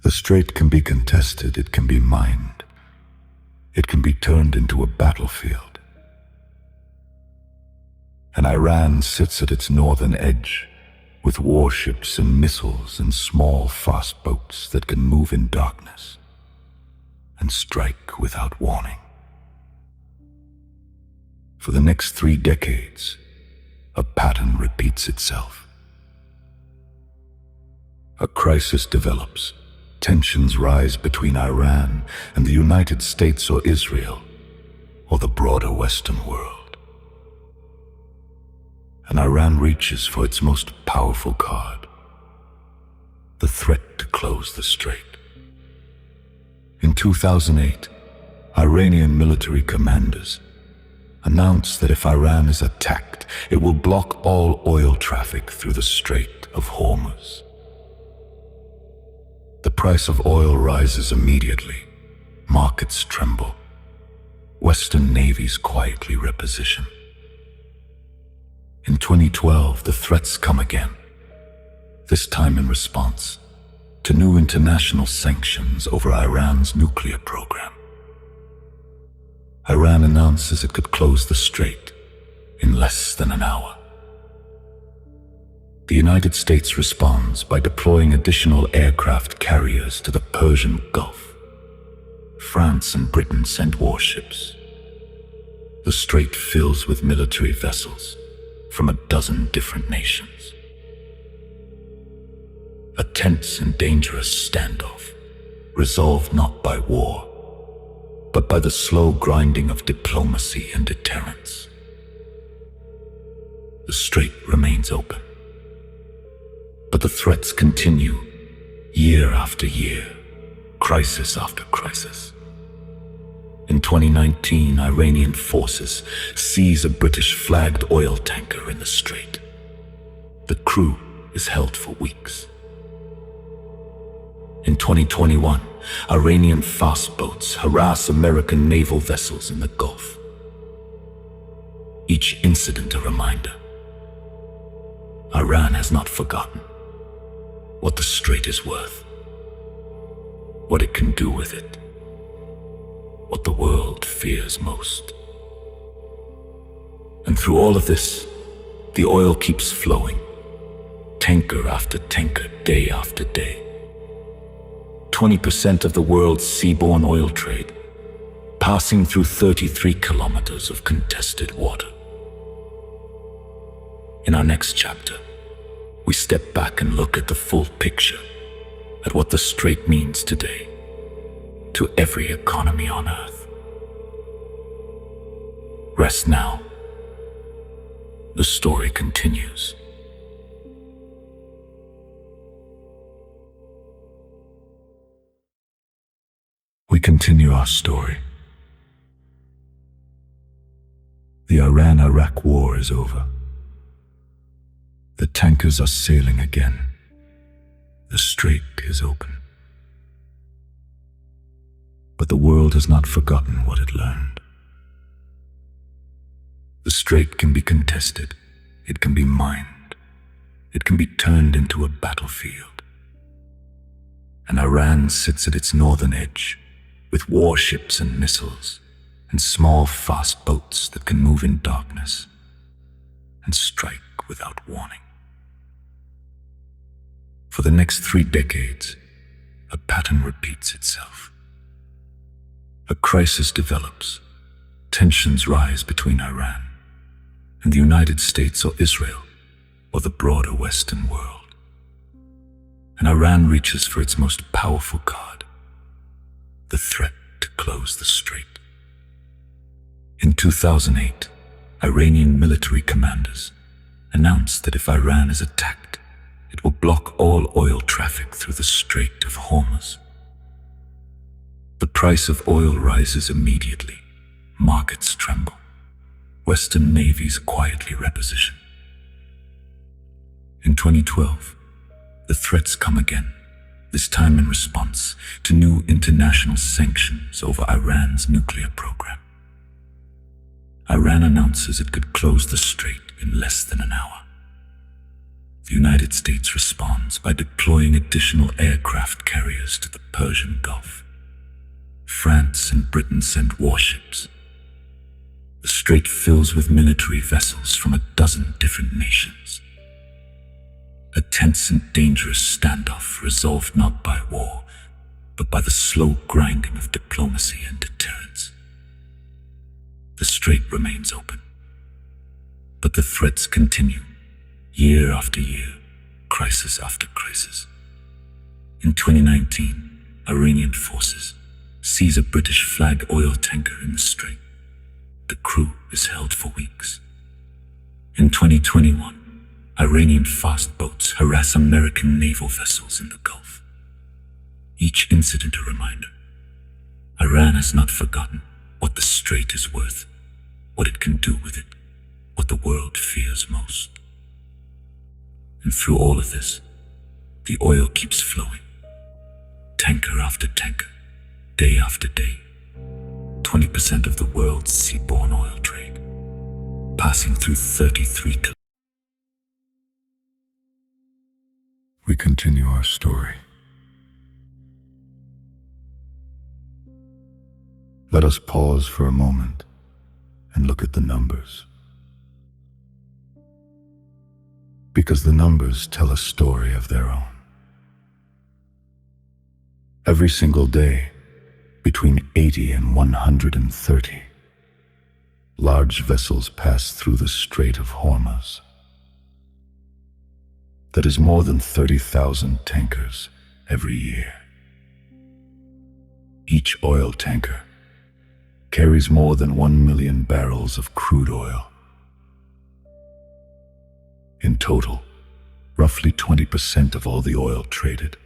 The strait can be contested, it can be mined, it can be turned into a battlefield. And Iran sits at its northern edge, with warships and missiles and small, fast boats that can move in darkness and strike without warning. For the next 3 decades, a pattern repeats itself. A crisis develops. Tensions rise between Iran and the United States or Israel, or the broader Western world. And Iran reaches for its most powerful card, the threat to close the strait. In 2008, Iranian military commanders announced that if Iran is attacked, it will block all oil traffic through the Strait of Hormuz. The price of oil rises immediately. Markets tremble. Western navies quietly reposition. In 2012, the threats come again, this time in response to new international sanctions over Iran's nuclear program. Iran announces it could close the strait in less than an hour. The United States responds by deploying additional aircraft carriers to the Persian Gulf. France and Britain send warships. The strait fills with military vessels from a dozen different nations. A tense and dangerous standoff, resolved not by war, but by the slow grinding of diplomacy and deterrence. The strait remains open, but the threats continue, year after year, crisis after crisis. In 2019, Iranian forces seize a British-flagged oil tanker in the strait. The crew is held for weeks. In 2021, Iranian fast boats harass American naval vessels in the Gulf. Each incident a reminder. Iran has not forgotten what the strait is worth, what it can do with it, what the world fears most. And through all of this, the oil keeps flowing, tanker after tanker, day after day. 20% of the world's seaborne oil trade, passing through 33 kilometers of contested water. In our next chapter, we step back and look at the full picture, at what the strait means today to every economy on Earth. Rest now. The story continues. We continue our story. The Iran-Iraq war is over. The tankers are sailing again. The strait is open. But the world has not forgotten what it learned. The strait can be contested. It can be mined. It can be turned into a battlefield. And Iran sits at its northern edge, with warships and missiles, and small fast boats that can move in darkness and strike without warning. For the next 3 decades, a pattern repeats itself. A crisis develops, tensions rise between Iran and the United States or Israel or the broader Western world. And Iran reaches for its most powerful card, the threat to close the strait. In 2008, Iranian military commanders announced that if Iran is attacked, it will block all oil traffic through the Strait of Hormuz. The price of oil rises immediately. Markets tremble. Western navies quietly reposition. In 2012, the threats come again, this time in response to new international sanctions over Iran's nuclear program. Iran announces it could close the strait in less than an hour. The United States responds by deploying additional aircraft carriers to the Persian Gulf. France and Britain send warships. The strait fills with military vessels from a dozen different nations. A tense and dangerous standoff resolved not by war, but by the slow grinding of diplomacy and deterrence. The strait remains open, but the threats continue, year after year, crisis after crisis. In 2019, Iranian forces seize a British-flagged oil tanker in the strait. The crew is held for weeks. In 2021, Iranian fast boats harass American naval vessels in the Gulf. Each incident a reminder. Iran has not forgotten what the strait is worth, what it can do with it, what the world fears most. And through all of this, the oil keeps flowing. Tanker after tanker, day after day. 20% of the world's seaborne oil trade, passing through 33 kilometers. We continue our story. Let us pause for a moment and look at the numbers. Because the numbers tell a story of their own. Every single day, between 80 and 130, large vessels pass through the Strait of Hormuz. That is more than 30,000 tankers every year. Each oil tanker carries more than 1 million barrels of crude oil. In total, roughly 20% of all the oil traded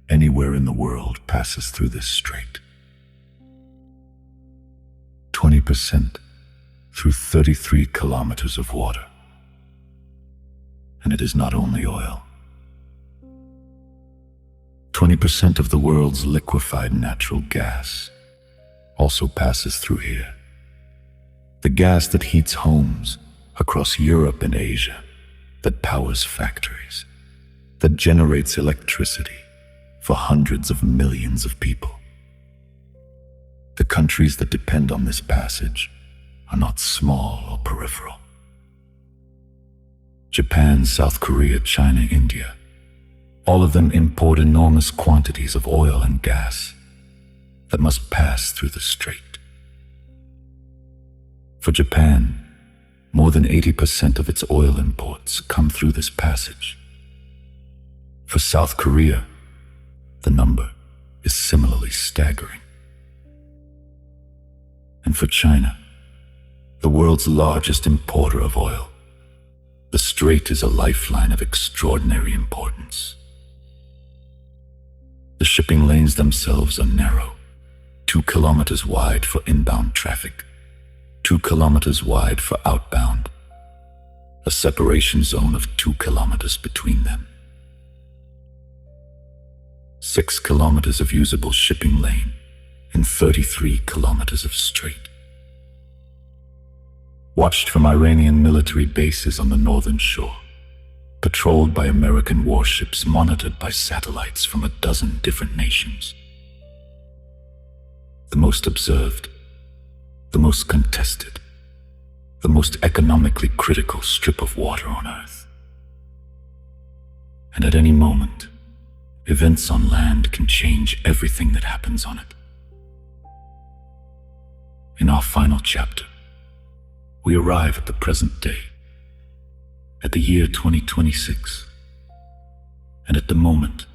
anywhere in the world passes through this strait. 20% through 33 kilometers of water. And it is not only oil. 20% of the world's liquefied natural gas also passes through here. The gas that heats homes across Europe and Asia, that powers factories, that generates electricity for hundreds of millions of people. The countries that depend on this passage are not small or peripheral. Japan, South Korea, China, India, all of them import enormous quantities of oil and gas that must pass through the strait. For Japan, more than 80% of its oil imports come through this passage. For South Korea, the number is similarly staggering. And for China, the world's largest importer of oil, the strait is a lifeline of extraordinary importance. The shipping lanes themselves are narrow, 2 kilometers wide for inbound traffic, 2 kilometers wide for outbound, a separation zone of 2 kilometers between them. 6 kilometers of usable shipping lane and 33 kilometers of strait. Watched from Iranian military bases on the northern shore, patrolled by American warships, monitored by satellites from a dozen different nations. The most observed, the most contested, the most economically critical strip of water on Earth. And at any moment, events on land can change everything that happens on it. In our final chapter, we arrive at the present day, at the year 2026, and at the moment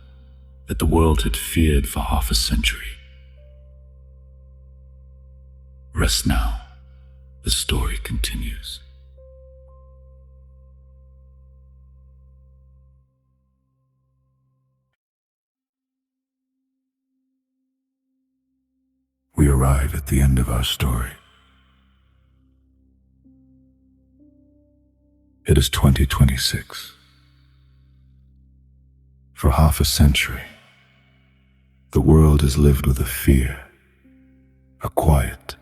that the world had feared for half a century. Rest now, the story continues. We arrive at the end of our story. It is 2026. For half a century, the world has lived with a fear, a quiet,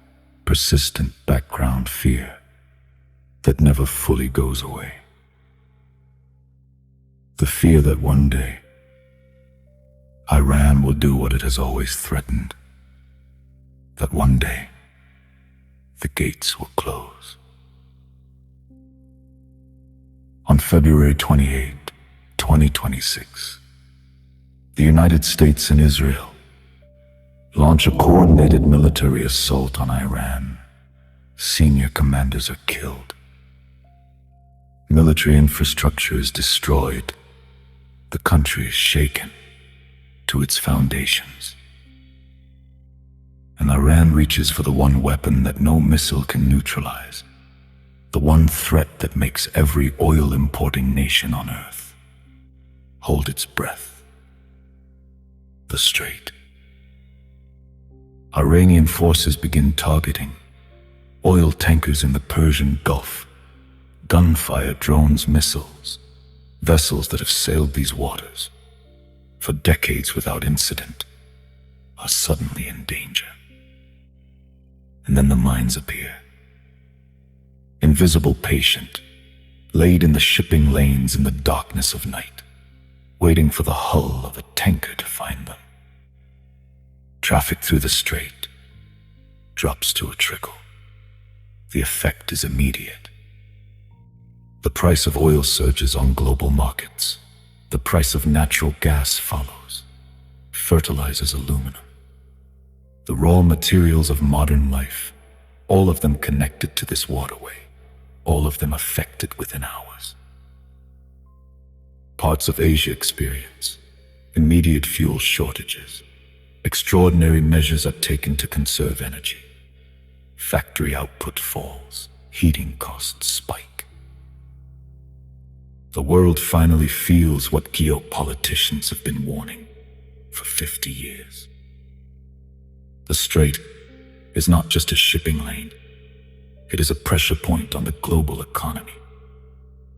persistent background fear that never fully goes away. The fear that one day, Iran will do what it has always threatened, that one day, the gates will close. On February 28, 2026, the United States and Israel launch a coordinated military assault on Iran. Senior commanders are killed. Military infrastructure is destroyed. The country is shaken to its foundations. And Iran reaches for the one weapon that no missile can neutralize, the one threat that makes every oil-importing nation on Earth hold its breath: the Strait. Iranian forces begin targeting oil tankers in the Persian Gulf, gunfire, drones, missiles, vessels that have sailed these waters for decades without incident are suddenly in danger. And then the mines appear. Invisible, patient, laid in the shipping lanes in the darkness of night, waiting for the hull of a tanker to find them. Traffic through the strait drops to a trickle. The effect is immediate. The price of oil surges on global markets. The price of natural gas follows. Fertilizers, aluminum, the raw materials of modern life, all of them connected to this waterway, all of them affected within hours. Parts of Asia experience immediate fuel shortages. Extraordinary measures are taken to conserve energy. Factory output falls, heating costs spike. The world finally feels what geopoliticians have been warning for 50 years. The strait is not just a shipping lane, It is a pressure point on the global economy,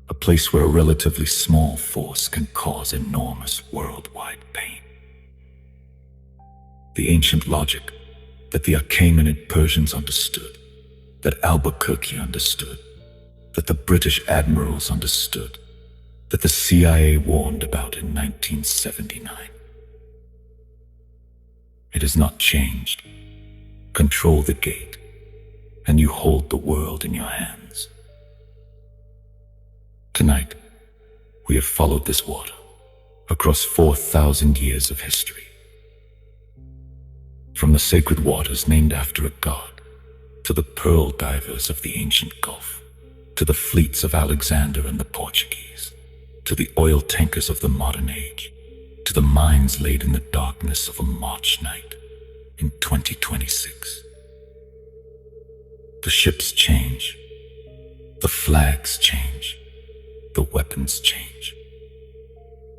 a place where a relatively small force can cause enormous worldwide pain. The ancient logic that the Achaemenid Persians understood, that Albuquerque understood, that the British admirals understood, that the CIA warned about in 1979. It has not changed. Control the gate, and you hold the world in your hands. Tonight, we have followed this water across 4,000 years of history. From the sacred waters named after a god, to the pearl divers of the ancient Gulf, to the fleets of Alexander and the Portuguese, to the oil tankers of the modern age, to the mines laid in the darkness of a March night in 2026. The ships change, the flags change, the weapons change,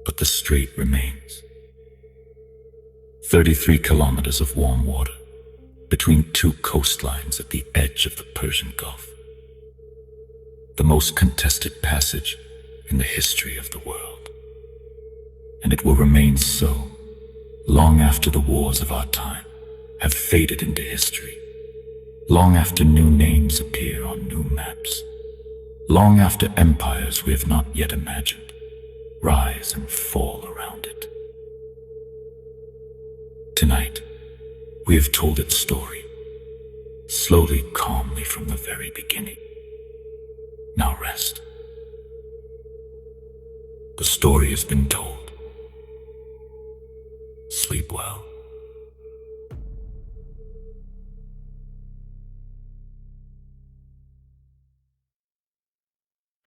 but the strait remains. 33 kilometers of warm water between two coastlines at the edge of the Persian Gulf. The most contested passage in the history of the world. And it will remain so long after the wars of our time have faded into history, long after new names appear on new maps, long after empires we have not yet imagined rise and fall around it. Tonight, we have told its story, slowly, calmly from the very beginning. Now rest. The story has been told. Sleep well.